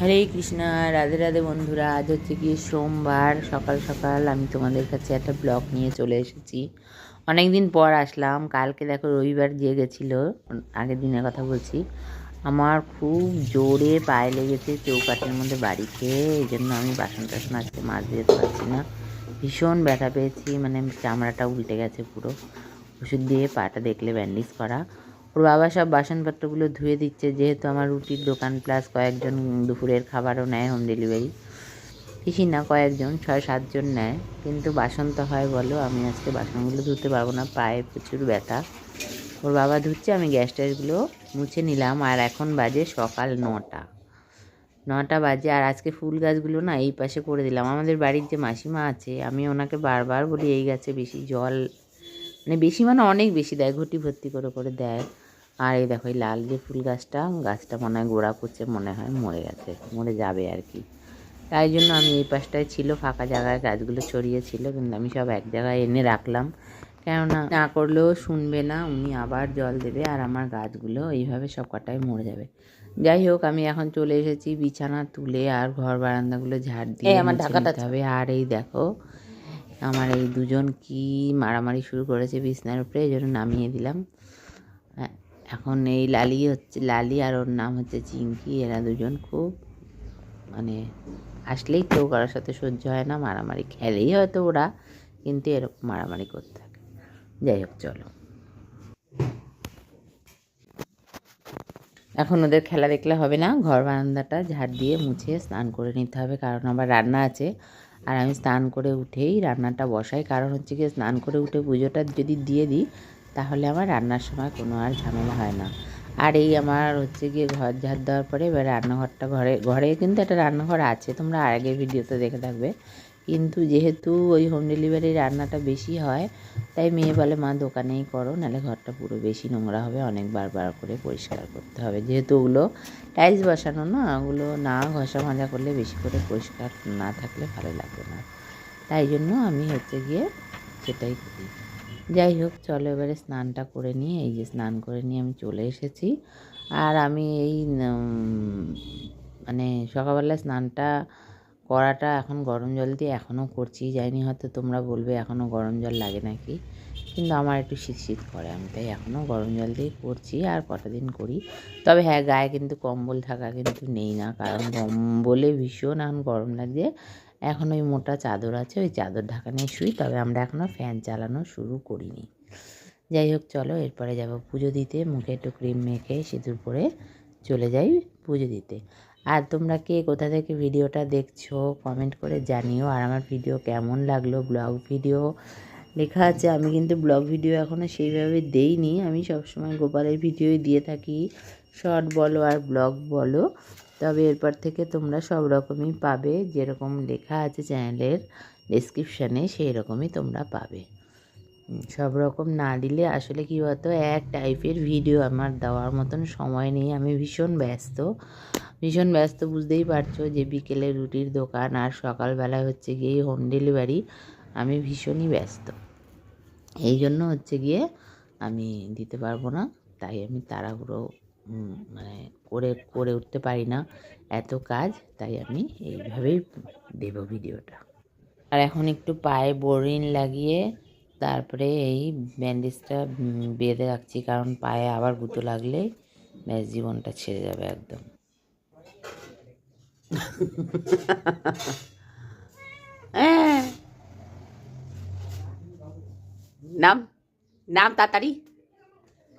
হরে কৃষ্ণা, রাধে রাধে বন্ধুরা। আজ হচ্ছে কি সোমবার সকাল সকাল আমি তোমাদের কাছে একটা ব্লগ নিয়ে চলে এসেছি। অনেক দিন পর আসলাম। কালকে দেখো রবিবার যে গেছিলো, আগের দিনের কথা বলছি। আমার খুব জোরে পায়ে লেগেছে চৌকাঠের মধ্যে বাড়ি খেয়ে, এই জন্য আমি বাসন টাসন আজকে মাজতে যেতে পারছি না। ভীষণ ব্যথা পেয়েছি, মানে চামড়াটা উল্টে গেছে পুরো। ওষুধ দিয়ে পাটা দেখলে ব্যান্ডেজ করা। ওর বাবা সব বাসনপত্রগুলো ধুয়ে দিচ্ছে, যেহেতু আমার রুটির দোকান প্লাস কয়েকজন দুপুরের খাবারও নেয় হোম ডেলিভারি। বেশি না, কয়েকজন 6-7 জন নেয়, কিন্তু বাসন তো হয় বলো। আমি আজকে বাসনগুলো ধুতে পারবো না, পায়ে প্রচুর ব্যথা। ওর বাবা ধুচ্ছে, আমি গ্যাস ট্যাসগুলো মুছে নিলাম। আর এখন বাজে সকাল 9টা বাজে। আর আজকে ফুল গাছগুলো না এই পাশে করে দিলাম। আমাদের বাড়ির যে মাসিমা আছে, আমি ওনাকে বারবার বলি এই গাছে বেশি জল, মানে বেশি মানে অনেক বেশি দেয়, ঘটি ভর্তি করে করে দেয়। আর এই দেখো এই লাল যে ফুল গাছটা মনে হয় গোড়া পচে মনে হয় মরে গেছে, মরে যাবে আর কি। তাই জন্য আমি এই পাশটায় ছিল ফাঁকা জায়গায় গাছগুলো ছড়িয়েছিল, কিন্তু আমি সব এক জায়গায় এনে রাখলাম। কেননা না করলেও শুনবে না, উনি আবার জল দেবে আর আমার গাছগুলো এইভাবে সব কটাই মরে যাবে। যাই হোক, আমি এখন চলে এসেছি বিছানা তুলে আর ঘর বারান্দাগুলো ঝাড় দিয়ে আমার মুছে নিতে হবে। আর এই দেখো আমার এই দুজন কি মারামারি শুরু করেছে বিছনার উপরে, এই জন্য নামিয়ে দিলাম। এখন এই লালি আর ওর নাম হচ্ছে চিঙ্কি, এরা দুজন খুব মানে আসলেই কেউ কারোর সাথে সহ্য হয় না, মারামারি খেলেই হয়তো ওরা, কিন্তু এরকম মারামারি করতে থাকে। যাই হোক চলো, এখন ওদের খেলা দেখলে হবে না, ঘর বারান্দাটা ঝাড় দিয়ে মুছে স্নান করে নিতে হবে, কারণ আবার রান্না আছে। আর আমি স্নান করে উঠেই রান্নাটা বসাই, কারণ হচ্ছে কি স্নান করে উঠে পুজোটা যদি দিয়ে দিই তাহলে আমার রান্নার সময় কোনো আর ঝামেলা হয় না। আর এই আমার হচ্ছে গিয়ে ঘর ঝাড় দেওয়ার পরে এবার রান্নাঘরটা ঘরে কিন্তু একটা রান্নাঘর আছে, তোমরা আগের ভিডিওতে দেখে থাকবে। কিন্তু যেহেতু ওই হোম ডেলিভারি রান্নাটা বেশি হয়, তাই মেয়ে বলে মা দোকানেই করো, নাহলে ঘরটা পুরো বেশি নোংরা হবে, অনেক বার করে পরিষ্কার করতে হবে। যেহেতু ওগুলো টাইলস বসানো না, ওগুলো না ঘষা মাজা করলে বেশি করে পরিষ্কার না থাকলে ভালো লাগবে না। তাই জন্য আমি হচ্ছে গিয়ে সেটাই করি। যাই হোক চলো, এবারে স্নানটা করে নিয়ে, এই যে স্নান করে নিয়ে আমি চলে এসেছি। আর আমি এই মানে সকালবেলা স্নানটা করাটা এখন গরম জল দিয়ে এখনও করছি, জানি হয়তো তোমরা বলবে এখনও গরম জল লাগে নাকি, কিন্তু আমার একটু শীত করে, আমি তাই এখনও গরম জল দিয়ে করছি আর কটা দিন করি। তবে হ্যাঁ, গায়ে কিন্তু কম্বল থাকা কিন্তু নেই না, কারণ কম্বলে ভীষণ এখন গরম লাগছে। এখন ওই মোটা চাদর আছে, ওই চাদর ঢাকা নিয়ে শুই, তবে আমরা এখনও ফ্যান চালানো শুরু করিনি। যাই হোক চলো, এরপরে যাব পুজো দিতে। মুখে একটু ক্রিম মেখে সিঁদুর পরে চলে যাই পুজো দিতে। আর তোমরা কে কোথা থেকে ভিডিওটা দেখছো কমেন্ট করে জানিও। আর আমার ভিডিও কেমন লাগলো, ব্লগ ভিডিও লেখা আছে, আমি কিন্তু ব্লগ ভিডিও এখনও সেইভাবে দেইনি, আমি সবসময় গোপালের ভিডিওই দিয়ে থাকি, শর্ট বলো আর ব্লগ বলো। তবে এরপর থেকে তোমরা সব রকমই পাবে, যেরকম লেখা আছে চ্যানেলের ডেসক্রিপশানে সেই রকমই তোমরা পাবে। সব রকম না দিলে আসলে কী বলতো, এক টাইপের ভিডিও আমার দেওয়ার মতন সময় নেই, আমি ভীষণ ব্যস্ত বুঝতেই পারছো, যে বিকেলে রুটির দোকান আর সকালবেলা হচ্ছে গিয়ে হোম ডেলিভারি, আমি ভীষণই ব্যস্ত। এই জন্য হচ্ছে গিয়ে আমি দিতে পারবো না, তাই আমি তাড়াহুড়ো মানে করে উঠতে পারি না, এত কাজ, তাই আমি এইভাবেই দেব ভিডিওটা। আর এখন একটু পায়ে বোরিন লাগিয়ে তারপরে এই ব্যান্ডেজটা বেঁধে রাখছি, কারণ পায়ে আবার গুঁতো লাগলে ব্যাস জীবনটা ছেড়ে যাবে একদম। নাম নাম তাড়াতাড়ি,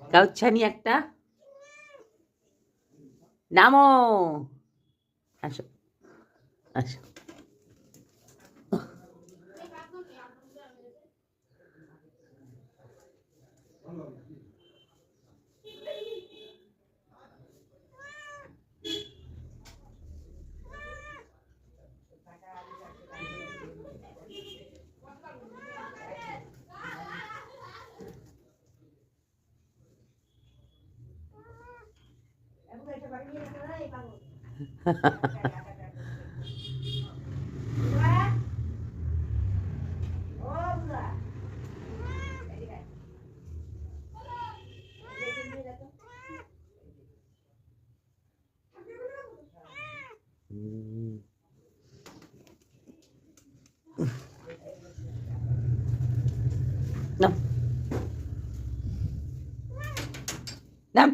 কাউচ্ছানি একটা নামো, আসো আসো। নাম নাম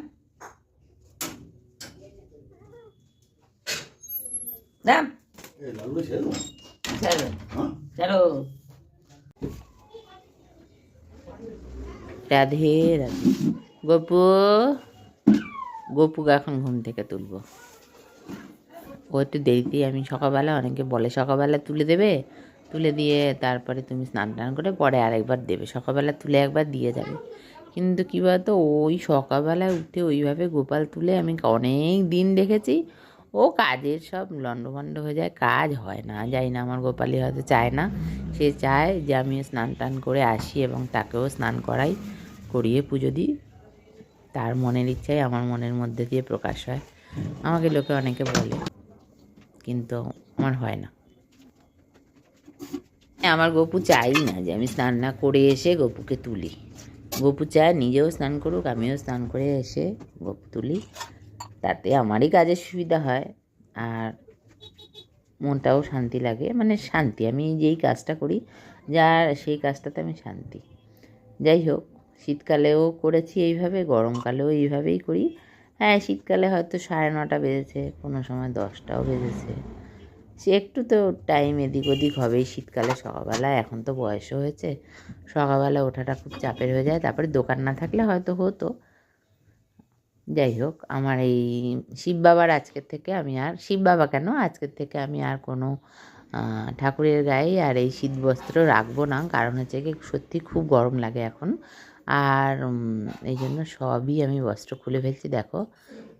নাম ছাড়ো ছাড়ো। রাধে রাধে। গপু, গপুকে এখন ঘুম থেকে তুলবো। ও একটু দেরিতেই, আমি সকালবেলা, অনেকে বলে সকালবেলা তুলে দেবে, তুলে দিয়ে তারপরে তুমি স্নান টান করে পরে আরেকবার দেবে, সকালবেলা তুলে একবার দিয়ে যাবে। কিন্তু কী বলতো, ওই সকালবেলায় উঠে ওইভাবে গোপাল তুলে আমি অনেক দিন দেখেছি, ও কাজের সব লণ্ডভণ্ড হয়ে যায়, কাজ হয় না। যাই না, আমার গোপালই হয়তো চায় না, সে চায় যে আমি স্নান টান করে আসি এবং তাকেও স্নান করাই, করিয়ে পুজো দিই। তার মনের ইচ্ছাই আমার মনের মধ্যে দিয়ে প্রকাশ হয়। আমাকে লোকে অনেকে বলে, কিন্তু আমার হয় না। আমার গপু চাই না যে আমি স্নান না করে এসে গপুকে তুলি। গপু চায় নিজেও স্নান করুক, আমিও স্নান করে এসে গপু তুলি, তাতে আমারই কাজের সুবিধা হয় আর মনটাও শান্তি লাগে। মানে শান্তি, আমি যেই কাজটা করি যার সেই কাজটাতে আমি শান্তি। যাই হোক, শীতকালেও করেছি এইভাবে, গরমকালেও এইভাবেই করি। হ্যাঁ, শীতকালে হয়তো 9:30 বেজেছে, কোনো সময় 10টাও বেজেছে, সে একটু তো টাইম এদিক ওদিক হবেই শীতকালে। সকালবেলা এখন তো বয়সও হয়েছে, সকালবেলা ওঠাটা খুব চাপের হয়ে যায়। তারপরে দোকান না থাকলে হয়তো হতো। যাই হোক, আমার এই শিব বাবার আজকের থেকে আমি আর, শিব বাবা কেন, আজকের থেকে আমি আর কোনো ঠাকুরের গায়ে আর এই শীত বস্ত্র রাখবো না। কারণ হচ্ছে কি, সত্যি খুব গরম লাগে এখন, আর এই জন্য সবই আমি বস্ত্র খুলে ফেলছি। দেখো,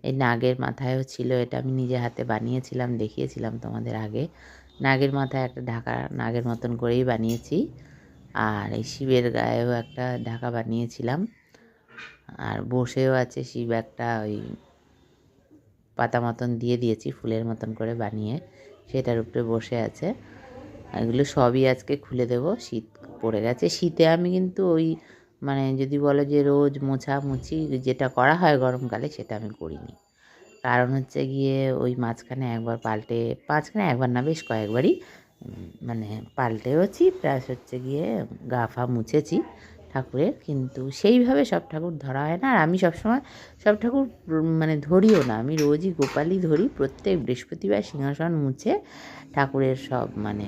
এই নাগের মাথায়ও ছিল, এটা আমি নিজে হাতে বানিয়েছিলাম, দেখিয়েছিলাম তোমাদের আগে। নাগের মাথায় একটা ঢাকা নাগের মতন করেই বানিয়েছি, আর এই শিবের গায়েও একটা ঢাকা বানিয়েছিলাম, আর বসেও আছে শিব, একটা ওই পাতা মতন দিয়ে দিয়েছি ফুলের মতন করে বানিয়ে, সেটার উপরে বসে আছে। এগুলো সবই আজকে খুলে দেবো। শীত পড়ে গেছে, শীতে আমি কিন্তু ওই মানে যদি বলো যে রোজ মোছামুছি যেটা করা হয় গরমকালে, সেটা আমি করিনি। কারণ হচ্ছে গিয়ে ওই মাঝখানে একবার পাল্টে, মাঝখানে একবার না, বেশ কয়েকবারই মানে পাল্টেওছি, প্লাস হচ্ছে গিয়ে গা ফা মুছেছি ঠাকুরের, কিন্তু সেইভাবে সব ঠাকুর ধরা হয় না। আর আমি সবসময় সব ঠাকুর মানে ধরিও না, আমি রোজই গোপালই ধরি। প্রত্যেক বৃহস্পতিবার সিংহাসন মুছে ঠাকুরের সব মানে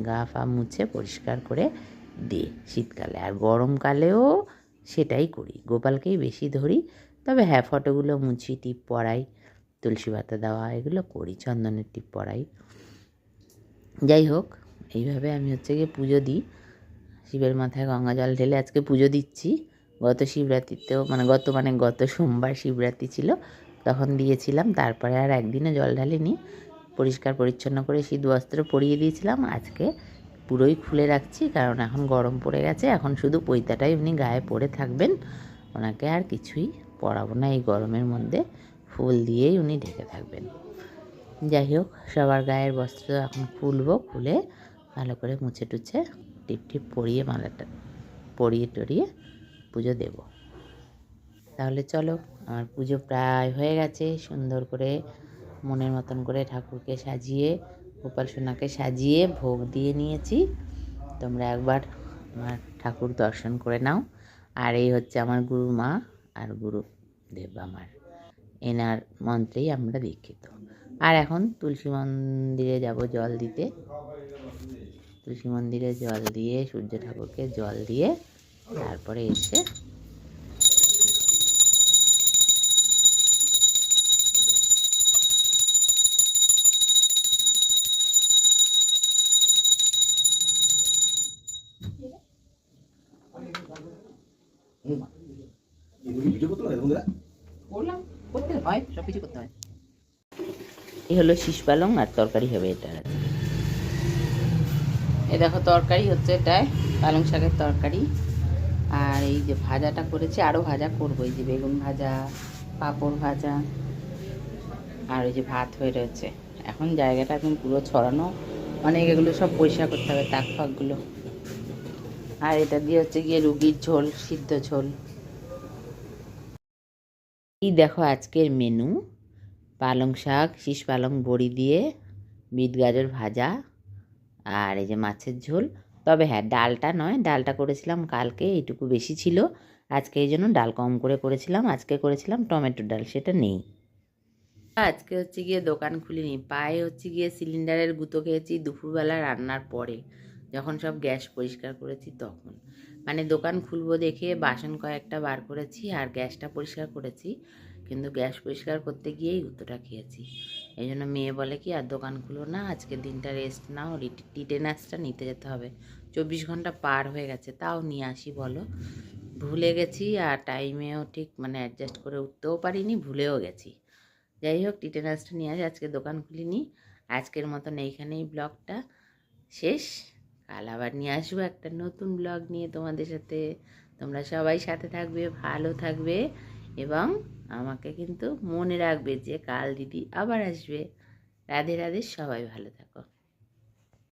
গা ফা মুছে পরিষ্কার করে দিই শীতকালে। আর গরমকালেও সেটাই করি, গোপালকেই বেশি ধরি। তবে হ্যাঁ, ফটোগুলো মুছি, টিপ পরাই, তুলসী পাতা দেওয়া এগুলো করি, চন্দনের টিপ পরাই। যাই হোক, এইভাবে আমি হচ্ছে গিয়ে পুজো দিই। শিবের মাথায় গঙ্গা জল ঢেলে আজকে পুজো দিচ্ছি। গত শিবরাত্রিতেও গত সোমবার শিবরাত্রি ছিল, তখন দিয়েছিলাম। তারপরে আর একদিনও জল ঢালিনি, পরিষ্কার পরিচ্ছন্ন করে শীত বস্ত্র পরিয়ে দিয়েছিলাম। আজকে পুরোই খুলে রাখছি, কারণ এখন গরম পড়ে গেছে। এখন শুধু পৈতাটাই উনি গায়ে পরে থাকবেন, ওনাকে আর কিছুই পরাবো না এই গরমের মধ্যে, ফুল দিয়েই উনি ঢেকে থাকবেন। যাই হোক, সবার গায়ের বস্ত্র এখন খুলবো, খুলে ভালো করে মুছে টুছে টিপ টিপ পরিয়ে মালাটা পরিয়ে টরিয়ে পুজো দেব। তাহলে চলো, আমার পুজো প্রায় হয়ে গেছে। সুন্দর করে মনের মতন করে ঠাকুরকে সাজিয়ে, গোপাল সোনাকে সাজিয়ে ভোগ দিয়ে নিয়েছি। তোমরা একবার আমার ঠাকুর দর্শন করে নাও। আর এই হচ্ছে আমার গুরু মা আর গুরুদেব আমার, এনার মন্ত্রেই আমরা দীক্ষিত। আর এখন তুলসী মন্দিরে যাব জল দিতে। তুলসী মন্দিরে জল দিয়ে, সূর্য ঠাকুরকে জল দিয়ে তারপরে এসে করতে হয়, সব কিছু করতে হয়। এই হলো শীষ পালং, আর তরকারি হবে এটা। এই দেখো তরকারি হচ্ছে, এটায় পালং শাকের তরকারি। আর এই যে ভাজাটা করেছি, আরও ভাজা করবো, এই যে বেগুন ভাজা, পাঁপড় ভাজা, আর ওই যে ভাত হয়ে রয়েছে। এখন জায়গাটা একদম পুরো ছড়ানো, অনেক এগুলো সব পরিষ্কার করতে হবে, তাক ফাকগুলো। আর এটা দিয়ে হচ্ছে গিয়ে রুগীর ঝোল, সিদ্ধ ঝোল। এই দেখো আজকের মেনু, পালং শাক, শীষ পালং বড়ি দিয়ে বিট গাজর ভাজা, আর এই যে মাছের ঝোল। তবে হ্যাঁ, ডালটা নয়, ডালটা করেছিলাম কালকে, এইটুকু বেশি ছিল। আজকে এই জন্য ডাল কম করে করেছিলাম। আজকে করেছিলাম টমেটোর ডাল, সেটা নেই। আজকে হচ্ছে গিয়ে দোকান খুলিনি, পায়ে হচ্ছে গিয়ে সিলিন্ডারের গুঁতো খেয়েছি দুপুরবেলা রান্নার পরে, যখন সব গ্যাস পরিষ্কার করেছি তখন। মানে দোকান খুলবো দেখে বাসন কয়েকটা বার করেছি আর গ্যাসটা পরিষ্কার করেছি, কিন্তু গ্যাস পরিষ্কার করতে গিয়েই গুঁতোটা খেয়েছি। এই জন্য মেয়ে বলে কি আর দোকান খুলো না, আজকে দিনটা রেস্ট নাও, টিটেনাসটা নিতে যেতে হবে। 24 ঘন্টা পার হয়ে গেছে, তাও নিয়ে আসি বলো। ভুলে গেছি, আর টাইমেও ঠিক মানে অ্যাডজাস্ট করে উঠতেও পারিনি, ভুলেও গেছি। যাই হোক, টিটেনাসটা নিয়ে আসি, আজকে দোকান খুলিনি। আজকের মতন এইখানেই ব্লগটা শেষ। কাল আবার নিয়ে আসবো একটা নতুন ব্লগ নিয়ে তোমাদের সাথে। তোমরা সবাই সাথে থাকবে, ভালো থাকবে, এবং আমাকে কিন্তু মনে রাখবে যে কাল দিদি আবার আসবে। রাধে রাধে, সবাই ভালো থাকো।